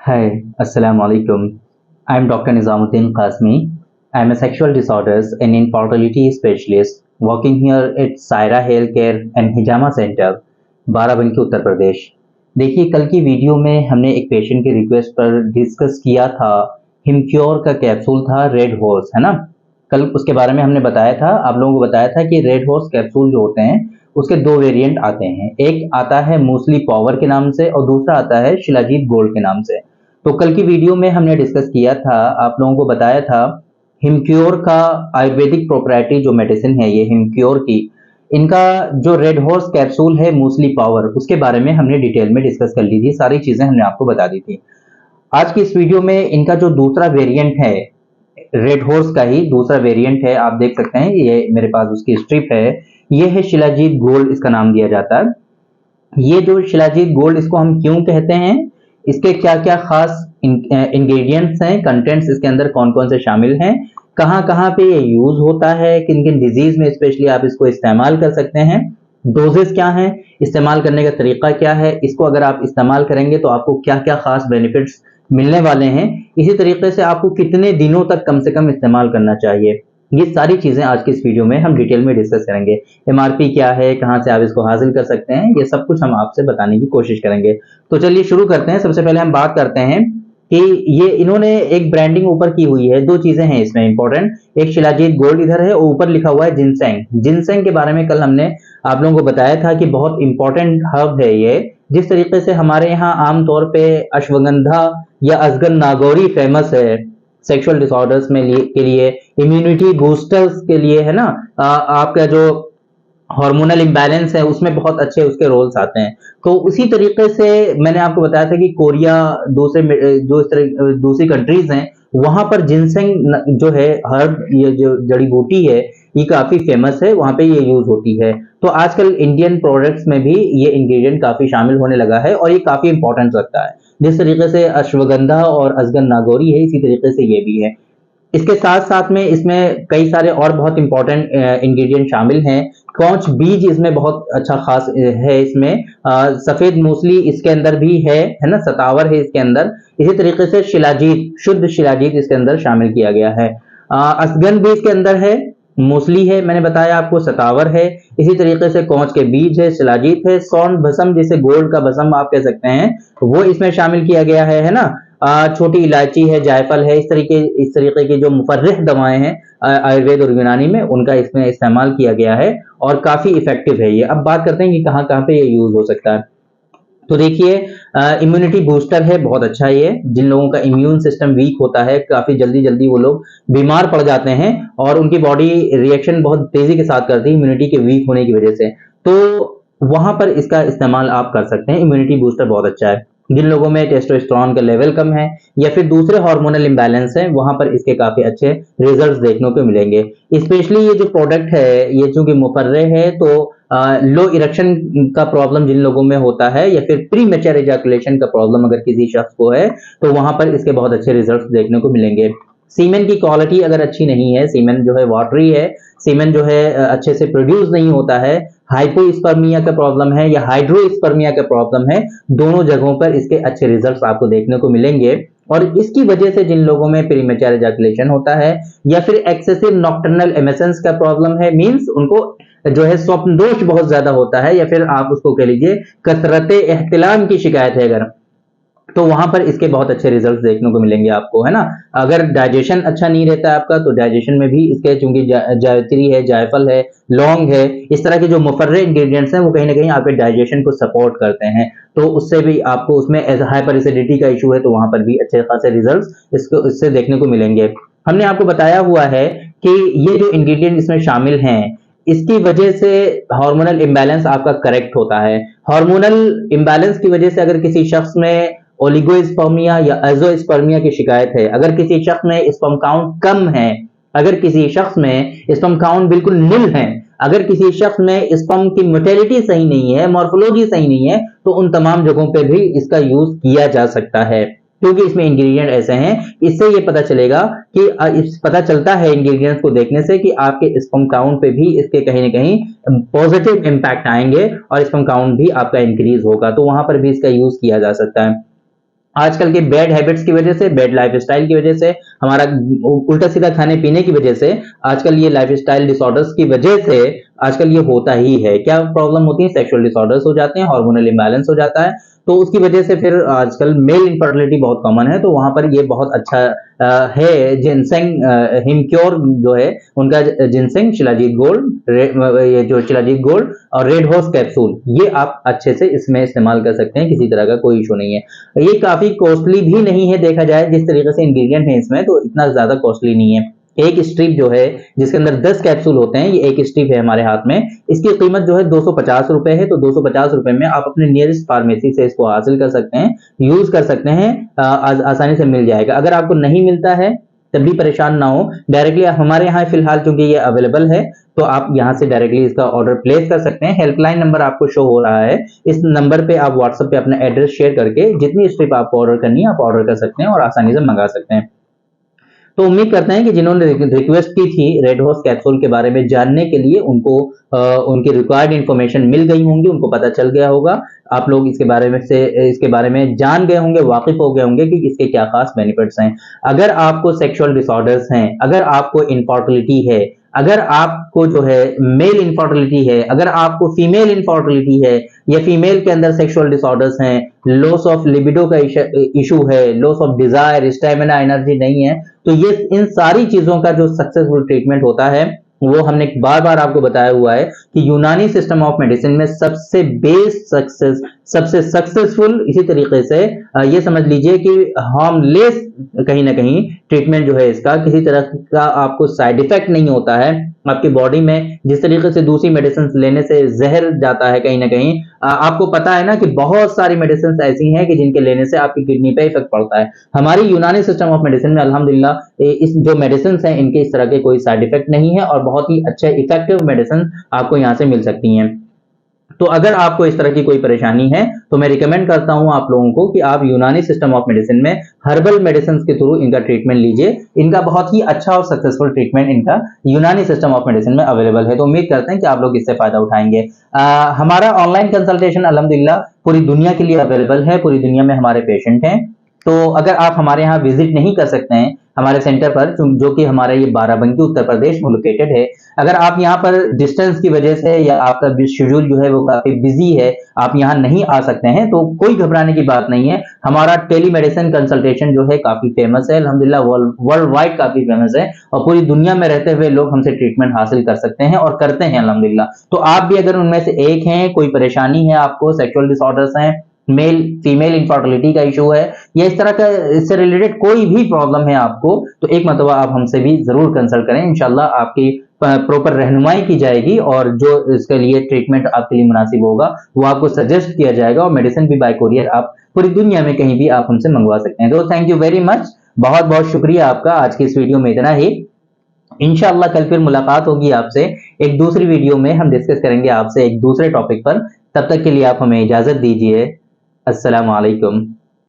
Hi, Assalamu alaikum. I am Dr. Nizamuddin Qasmi. I am a sexual disorders and infertility specialist working here at Saira Healthcare and Hijama Center, Barabanki Uttar Pradesh. देखिए, कल की video में हमने एक patient के request पर discuss किया था। हिमक्योर का कैप्सूल था रेड हॉर्स, है ना। कल उसके बारे में हमने बताया था, आप लोगों को बताया था कि रेड हॉर्स कैप्सूल जो होते हैं उसके दो वेरिएंट आते हैं। एक आता है मूसली पावर के नाम से और दूसरा आता है शिलाजीत गोल्ड के नाम से। तो कल की वीडियो में हमने डिस्कस किया था, आप लोगों को बताया था हिमक्योर का आयुर्वेदिक प्रोप्राइटरी जो मेडिसिन है, ये हिमक्योर की, इनका जो रेड हॉर्स कैप्सूल है मूसली पावर, उसके बारे में हमने डिटेल में डिस्कस कर ली थी। सारी चीजें हमने आपको बता दी थी। आज की इस वीडियो में इनका जो दूसरा वेरिएंट है, रेड हॉर्स का ही दूसरा वेरिएंट है, आप देख सकते हैं, ये मेरे पास उसकी स्ट्रिप है। ये है शिलाजीत गोल्ड, इसका नाम दिया जाता है। ये जो शिलाजीत गोल्ड, इसको हम क्यों कहते हैं, इसके क्या क्या खास इंग्रेडिएंट्स हैं, कंटेंट्स इसके अंदर कौन कौन से शामिल हैं, कहाँ कहाँ पे ये यूज होता है, किन किन डिजीज में स्पेशली आप इसको इस्तेमाल कर सकते हैं, डोजेस क्या हैं, इस्तेमाल करने का तरीका क्या है, इसको अगर आप इस्तेमाल करेंगे तो आपको क्या क्या खास बेनिफिट्स मिलने वाले हैं, इसी तरीके से आपको कितने दिनों तक कम से कम इस्तेमाल करना चाहिए, ये सारी चीजें आज की इस वीडियो में हम डिटेल में डिस्कस करेंगे। एमआरपी क्या है, कहां से आप इसको हासिल कर सकते हैं, ये सब कुछ हम आपसे बताने की कोशिश करेंगे। तो चलिए शुरू करते हैं। सबसे पहले हम बात करते हैं कि ये इन्होंने एक ब्रांडिंग ऊपर की हुई है, दो चीजें हैं इसमें इंपॉर्टेंट। एक शिलाजीत गोल्ड इधर है और ऊपर लिखा हुआ है जिनसेंग। जिनसेंग के बारे में कल हमने आप लोगों को बताया था कि बहुत इंपॉर्टेंट हर्ब है ये। जिस तरीके से हमारे यहाँ आमतौर पे अश्वगंधा या अजगन नागौरी फेमस है सेक्सुअल डिसऑर्डर्स में के लिए, इम्यूनिटी बूस्टर्स के लिए, है ना, आपका जो हार्मोनल इम्बैलेंस है उसमें बहुत अच्छे उसके रोल्स आते हैं। तो उसी तरीके से मैंने आपको बताया था कि कोरिया, दूसरे जो इस तरह दूसरी कंट्रीज हैं, वहां पर जिनसेंग जो है हर्ब, ये जो जड़ी बूटी है, ये काफी फेमस है, वहां पे ये यूज होती है। तो आजकल इंडियन प्रोडक्ट्स में भी ये इंग्रेडिएंट काफी शामिल होने लगा है और ये काफी इंपॉर्टेंट रखता है। जिस तरीके से अश्वगंधा और अजगन नागौरी है, इसी तरीके से ये भी है। इसके साथ साथ में इसमें कई सारे और बहुत इंपॉर्टेंट इंग्रेडिएंट शामिल हैं। कौच बीज इसमें बहुत अच्छा खास है। इसमें सफेद मूसली इसके अंदर भी है ना, सतावर है इसके अंदर। इसी तरीके से शिलाजीत, शुद्ध शिलाजीत इसके अंदर शामिल किया गया है। असगन भी इसके अंदर है, मूसली है, मैंने बताया आपको, सतावर है, इसी तरीके से कौच के बीज है, शिलाजीत है, सौंठ भस्म, जिसे गोल्ड का भस्म आप कह सकते हैं, वो इसमें शामिल किया गया है ना। छोटी इलायची है, जायफल है, इस तरीके की जो मुफर्रिह दवाएं हैं आयुर्वेद और यूनानी में, उनका इसमें इस्तेमाल किया गया है और काफी इफेक्टिव है ये। अब बात करते हैं कि कहाँ कहाँ पे ये यूज हो सकता है। तो देखिए, इम्यूनिटी बूस्टर है, बहुत अच्छा है ये। जिन लोगों का इम्यून सिस्टम वीक होता है, काफी जल्दी जल्दी वो लोग बीमार पड़ जाते हैं और उनकी बॉडी रिएक्शन बहुत तेजी के साथ करती है इम्यूनिटी के वीक होने की वजह से, तो वहां पर इसका इस्तेमाल आप कर सकते हैं। इम्यूनिटी बूस्टर बहुत अच्छा है। जिन लोगों में टेस्टोस्टेरोन का लेवल कम है या फिर दूसरे हार्मोनल इम्बैलेंस है, वहां पर इसके काफी अच्छे रिजल्ट्स देखने को मिलेंगे। स्पेशली ये जो प्रोडक्ट है, ये चूंकि मुफर्रे है, तो लो इरेक्शन का प्रॉब्लम जिन लोगों में होता है या फिर प्री मैच्योर एजाकुलेशन का प्रॉब्लम अगर किसी शख्स को है, तो वहां पर इसके बहुत अच्छे रिजल्ट्स देखने को मिलेंगे। सीमेन की क्वालिटी अगर अच्छी नहीं है, सीमेन जो है वाटरी है, सीमेन जो है अच्छे से प्रोड्यूस नहीं होता है, हाइपोस्पर्मिया का प्रॉब्लम है या हाइड्रोस्पर्मिया का प्रॉब्लम है, दोनों जगहों पर इसके अच्छे रिजल्ट्स आपको देखने को मिलेंगे। और इसकी वजह से जिन लोगों में प्रीमेच्योर एजाकुलेशन होता है या फिर एक्सेसिव नॉक्टर्नल एमिशंस का प्रॉब्लम है, मींस उनको जो है स्वप्न दोष बहुत ज्यादा होता है, या फिर आप उसको कह लीजिए कसरत एहतिलाम की शिकायत है अगर, तो वहां पर इसके बहुत अच्छे रिजल्ट्स देखने को मिलेंगे आपको, है ना। अगर डाइजेशन अच्छा नहीं रहता है आपका, तो डाइजेशन में भी इसके, चूंकि जावित्री है, जायफल है, लौंग है, इस तरह के जो मुफर्रे इंग्रेडिएंट्स हैं, वो कहीं ना कहीं आपके डाइजेशन को सपोर्ट करते हैं, तो उससे भी आपको, उसमें हाइपर एसिडिटी का इशू है तो वहां पर भी अच्छे खासे रिजल्ट इसको इससे देखने को मिलेंगे। हमने आपको बताया हुआ है कि ये जो इंग्रेडिएंट इसमें शामिल हैं, इसकी वजह से हार्मोनल इम्बैलेंस आपका करेक्ट होता है। हार्मोनल इम्बैलेंस की वजह से अगर किसी शख्स में ओलिगोस्पर्मिया या एजोस्पर्मिया की शिकायत है, अगर किसी शख्स में स्पर्म काउंट कम है, अगर किसी शख्स में स्पर्म काउंट बिल्कुल निल है, अगर किसी शख्स में स्पर्म की मोटेलिटी सही नहीं है, मॉर्फोलॉजी सही नहीं है, तो उन तमाम जगहों पे भी इसका यूज किया जा सकता है, क्योंकि इसमें इंग्रेडिएंट ऐसे हैं। इससे ये पता चलेगा कि पता चलता है इंग्रेडिएंट्स को देखने से कि आपके स्पर्म काउंट पे भी इसके कहीं ना कहीं पॉजिटिव इंपैक्ट आएंगे और स्पर्म काउंट भी आपका इंक्रीज होगा, तो वहां पर भी इसका यूज किया जा सकता है। आजकल के बैड हैबिट्स की वजह से, बैड लाइफस्टाइल की वजह से, हमारा उल्टा सीधा खाने पीने की वजह से, आजकल ये लाइफस्टाइल डिसऑर्डर्स की वजह से आजकल ये होता ही है। क्या प्रॉब्लम होती है? सेक्सुअल डिसऑर्डर्स हो जाते हैं, हार्मोनल इम्बैलेंस हो जाता है, तो उसकी वजह से फिर आजकल मेल इनफर्टिलिटी बहुत कॉमन है। तो वहां पर ये बहुत अच्छा है जिनसेंग हिमक्योर जो है उनका, जिनसेंग, शिलाजीत गोल्ड, ये जो शिलाजीत गोल्ड और रेड हॉर्स कैप्सूल, ये आप अच्छे से इसमें इस्तेमाल कर सकते हैं, किसी तरह का कोई इशू नहीं है। ये काफी कॉस्टली भी नहीं है, देखा जाए जिस तरीके से इंग्रेडिएंट है इसमें, तो इतना ज्यादा कॉस्टली नहीं है। एक स्ट्रिप जो है जिसके अंदर 10 कैप्सूल होते हैं, ये एक स्ट्रिप है हमारे हाथ में, इसकी कीमत जो है 250 रुपए है। तो 250 रुपए में आप अपने नियरेस्ट फार्मेसी से इसको हासिल कर सकते हैं, यूज कर सकते हैं, आसानी से मिल जाएगा। अगर आपको नहीं मिलता है तब भी परेशान ना हो, डायरेक्टली हमारे यहाँ फिलहाल चूंकि ये अवेलेबल है, तो आप यहाँ से डायरेक्टली इसका ऑर्डर प्लेस कर सकते हैं। हेल्पलाइन नंबर आपको शो हो रहा है, इस नंबर पे आप व्हाट्सएप पे अपना एड्रेस शेयर करके जितनी स्ट्रिप आपको ऑर्डर करनी है आप ऑर्डर कर सकते हैं और आसानी से मंगा सकते हैं। तो उम्मीद करते हैं कि जिन्होंने रिक्वेस्ट की थी रेड हॉर्स कैप्सूल के बारे में जानने के लिए, उनको उनकी रिक्वायर्ड इन्फॉर्मेशन मिल गई होंगी, उनको पता चल गया होगा। आप लोग इसके बारे में जान गए होंगे, वाकिफ हो गए होंगे कि इसके क्या खास बेनिफिट्स हैं। अगर आपको सेक्सुअल डिसऑर्डर्स हैं, अगर आपको इनफर्टिलिटी है, अगर आपको जो है मेल इनफर्टिलिटी है, अगर आपको फीमेल इनफर्टिलिटी है, या फीमेल के अंदर सेक्सुअल डिसऑर्डर्स हैं, लॉस ऑफ लिबिडो का इशू है, loss of desire, stamina, energy नहीं है, तो ये इन सारी चीजों का जो सक्सेसफुल ट्रीटमेंट होता है, वो हमने बार बार आपको बताया हुआ है कि यूनानी सिस्टम ऑफ मेडिसिन में सबसे बेस्ट सक्सेस, सबसे सक्सेसफुल, इसी तरीके से ये समझ लीजिए कि हार्मलेस कहीं ना कहीं ट्रीटमेंट जो है इसका, किसी तरह का आपको साइड इफेक्ट नहीं होता है आपकी बॉडी में। जिस तरीके से दूसरी मेडिसिन लेने से जहर जाता है कहीं ना कहीं, आपको पता है ना कि बहुत सारी मेडिसिन ऐसी हैं कि जिनके लेने से आपकी किडनी पे इफेक्ट पड़ता है। हमारी यूनानी सिस्टम ऑफ मेडिसिन में अल्हम्दुलिल्लाह इस जो मेडिसिन हैं इनके इस तरह के कोई साइड इफेक्ट नहीं है और बहुत ही अच्छे इफेक्टिव मेडिसिन आपको यहाँ से मिल सकती हैं। तो अगर आपको इस तरह की कोई परेशानी है तो मैं रिकमेंड करता हूं आप लोगों को कि आप यूनानी सिस्टम ऑफ मेडिसिन में हर्बल मेडिसिन के थ्रू इनका ट्रीटमेंट लीजिए। इनका बहुत ही अच्छा और सक्सेसफुल ट्रीटमेंट इनका यूनानी सिस्टम ऑफ मेडिसिन में अवेलेबल है। तो उम्मीद करते हैं कि आप लोग इससे फायदा उठाएंगे। हमारा ऑनलाइन कंसल्टेशन अल्हम्दुलिल्लाह पूरी दुनिया के लिए अवेलेबल है, पूरी दुनिया में हमारे पेशेंट हैं। तो अगर आप हमारे यहाँ विजिट नहीं कर सकते हैं हमारे सेंटर पर, जो कि हमारा ये बाराबंकी उत्तर प्रदेश में लोकेटेड है, अगर आप यहाँ पर डिस्टेंस की वजह से या आपका शेड्यूल जो है वो काफी बिजी है, आप यहाँ नहीं आ सकते हैं, तो कोई घबराने की बात नहीं है। हमारा टेलीमेडिसिन कंसल्टेशन जो है काफी फेमस है अल्हम्दुलिल्लाह, वर्ल्ड वाइड काफी फेमस है और पूरी दुनिया में रहते हुए लोग हमसे ट्रीटमेंट हासिल कर सकते हैं और करते हैं अल्हम्दुलिल्लाह। तो आप भी अगर उनमें से एक हैं, कोई परेशानी है आपको, सेक्सुअल डिसऑर्डर्स हैं, मेल फीमेल इनफर्टिलिटी का इशू है, या इस तरह का इससे रिलेटेड कोई भी प्रॉब्लम है आपको, तो एक मरतबा आप हमसे भी जरूर कंसल्ट करें। इंशाल्लाह आपकी प्रॉपर रहनुमाई की जाएगी और जो इसके लिए ट्रीटमेंट आपके लिए मुनासिब होगा वो आपको सजेस्ट किया जाएगा और मेडिसिन भी बाय कोरियर आप पूरी दुनिया में कहीं भी आप हमसे मंगवा सकते हैं। तो थैंक यू वेरी मच, बहुत बहुत शुक्रिया आपका। आज की इस वीडियो में इतना ही। इंशाल्लाह कल फिर मुलाकात होगी आपसे एक दूसरी वीडियो में, हम डिस्कस करेंगे आपसे एक दूसरे टॉपिक पर। तब तक के लिए आप हमें इजाजत दीजिए। अस्सलाम वालेकुम।